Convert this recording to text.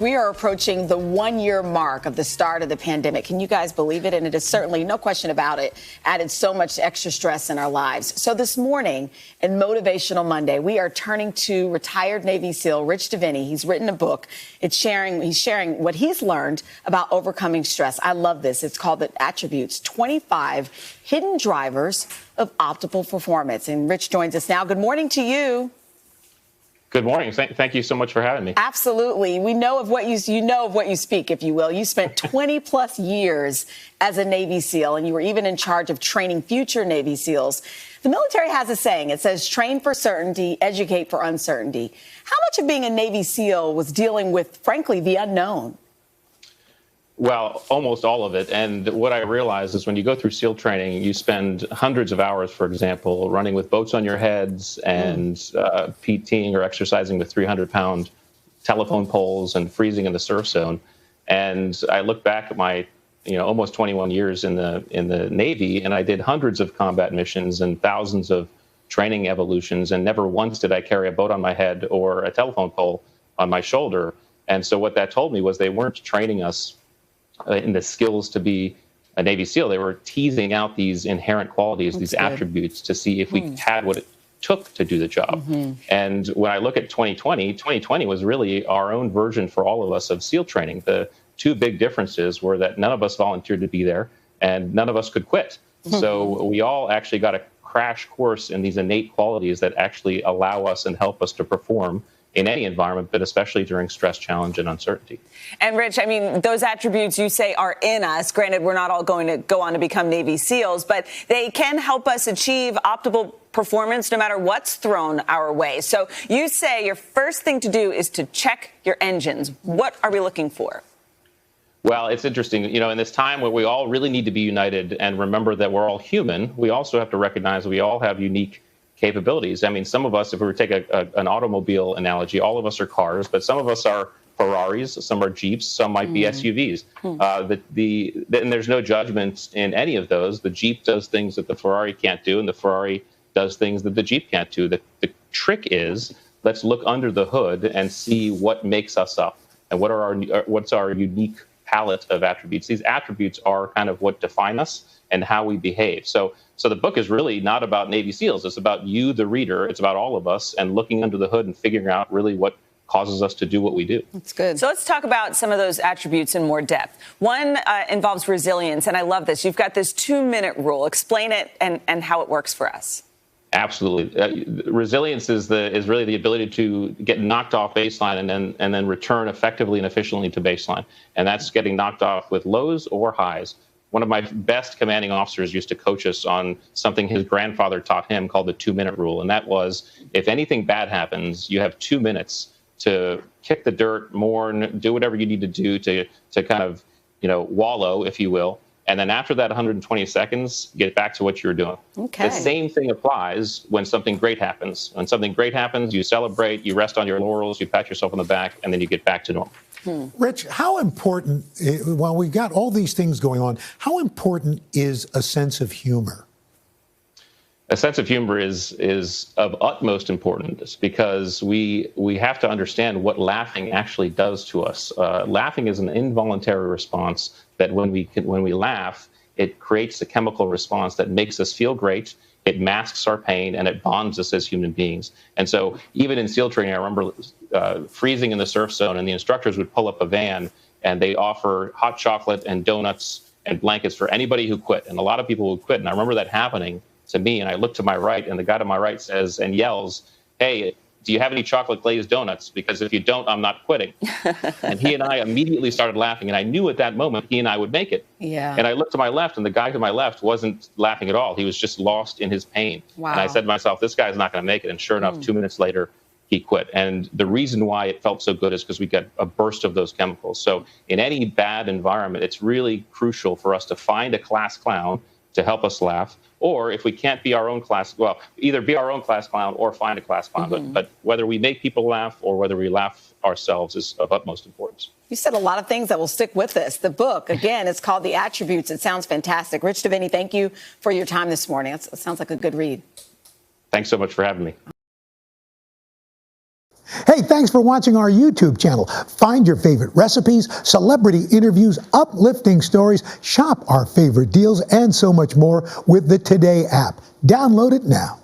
We are approaching the 1-year mark of the start of the pandemic. Can you guys believe it? And it is certainly, no question about it, added so much extra stress in our lives. So this morning in Motivational Monday, we are turning to retired Navy SEAL Rich Diviney. He's written a book. He's sharing what he's learned about overcoming stress. I love this. It's called The Attributes, 25 Hidden Drivers of Optimal Performance. And Rich joins us now. Good morning to you. Good morning. Thank you so much for having me. Absolutely. We know of what you know of what you speak, if you will. You spent 20 plus years as a Navy SEAL, and you were even in charge of training future Navy SEALs. The military has a saying. It says, train for certainty, educate for uncertainty. How much of being a Navy SEAL was dealing with, frankly, the unknown? Well, almost all of it. And what I realized is when you go through SEAL training, you spend hundreds of hours, for example, running with boats on your heads and PTing or exercising with 300-pound telephone poles and freezing in the surf zone. And I look back at my, almost 21 years in the Navy, and I did hundreds of combat missions and thousands of training evolutions, and never once did I carry a boat on my head or a telephone pole on my shoulder. And so what that told me was they weren't training us in the skills to be a Navy SEAL. They were teasing out these inherent qualities, these attributes, to see if we had what it took to do the job. And when I look at 2020 was really our own version for all of us of SEAL training. The two big differences were that none of us volunteered to be there and none of us could quit. So we all actually got a crash course in these innate qualities that actually allow us and help us to perform in any environment, but especially during stress, challenge, and uncertainty. And Rich, I mean, those attributes you say are in us. Granted, we're not all going to go on to become Navy SEALs, but they can help us achieve optimal performance no matter what's thrown our way. So you say your first thing to do is to check your engines. What are we looking for? Well, it's interesting, in this time where we all really need to be united and remember that we're all human, we also have to recognize we all have unique capabilities. I mean, some of us, if we were to take an automobile analogy, all of us are cars, but some of us are Ferraris, some are Jeeps, some might be SUVs. And there's no judgment in any of those. The Jeep does things that the Ferrari can't do, and the Ferrari does things that the Jeep can't do. The trick is, let's look under the hood and see what makes us up and what's our unique palette of attributes. These attributes are kind of what define us and how we behave. So the book is really not about Navy SEALs. It's about you, the reader. It's about all of us and looking under the hood and figuring out really what causes us to do what we do. That's good. So let's talk about some of those attributes in more depth. One involves resilience, and I love this. You've got this 2-minute rule. Explain it and how it works for us. Absolutely. Resilience is really the ability to get knocked off baseline and then return effectively and efficiently to baseline. And that's getting knocked off with lows or highs. One of my best commanding officers used to coach us on something his grandfather taught him called the 2-minute rule. And that was, if anything bad happens, you have 2 minutes to kick the dirt, mourn, do whatever you need to do to kind of, wallow, if you will. And then after that 120 seconds, get back to what you're doing. Okay. The same thing applies when something great happens. When something great happens, you celebrate, you rest on your laurels, you pat yourself on the back, and then you get back to normal. Rich, how important, while we've got all these things going on, how important is a sense of humor? A sense of humor is of utmost importance because we have to understand what laughing actually does to us. Laughing is an involuntary response that when we laugh, it creates a chemical response that makes us feel great. It masks our pain and it bonds us as human beings. And so even in SEAL training, I remember freezing in the surf zone, and the instructors would pull up a van and they offer hot chocolate and donuts and blankets for anybody who quit. And a lot of people would quit. And I remember that happening to me. And I look to my right, and the guy to my right says and yells, "Hey, do you have any chocolate glazed donuts? Because if you don't, I'm not quitting." And he and I immediately started laughing. And I knew at that moment he and I would make it. Yeah. And I looked to my left, and the guy to my left wasn't laughing at all. He was just lost in his pain. Wow. And I said to myself, this guy's not going to make it. And sure enough, 2 minutes later, he quit. And the reason why it felt so good is because we got a burst of those chemicals. So in any bad environment, it's really crucial for us to find a class clown to help us laugh. Or if we can't be our own class, well, either be our own class clown or find a class clown. But whether we make people laugh or whether we laugh ourselves is of utmost importance. You said a lot of things that will stick with us. The book, again, it's called The Attributes. It sounds fantastic. Rich Diviney, thank you for your time this morning. It sounds like a good read. Thanks so much for having me. Hey, Hey, thanks for watching our YouTube channel. Find your favorite recipes, celebrity interviews, uplifting stories, shop our favorite deals, and so much more with the Today app. Download it now.